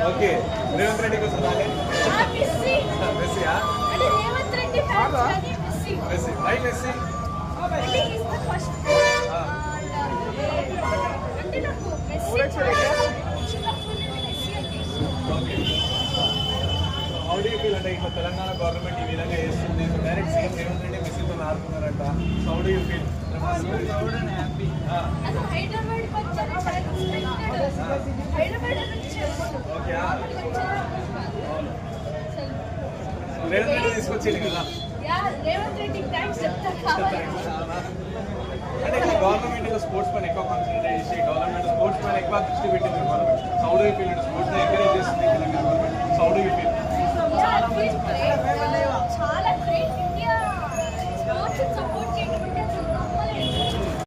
Okay Revanth Reddy కోసం రాలే Messi అంటే రేవంత్ రెడ్డి ఫ్యాన్స్ కానీ మెస్సీ మెస్సీ వై మెస్సీ అంటే ఈస్ ద ఫస్ట్ అంటే నాకు మెస్సీ చిన్నప్పటి నుండి మెస్సీ అంటే ఇష్టం. Okay how do you feel అంటే ఇట్లా తెలంగాణ గవర్నమెంట్ ఈ విధంగా చేస్తుంది డైరెక్ట్ సీఎం రేవంత్ రెడ్డి మెస్సీతో ఆడుతున్నారంట హౌ డు యూ ఫీల్ అది హైదరాబాద్ వచ్చారు హైదరాబాద్ నుంచి ఓకే రేవంత్ రెడ్డి తీసుకొచ్చింది కదా రేవంత్ రెడ్డి థ్యాంక్స్ చెప్తా కావాలి.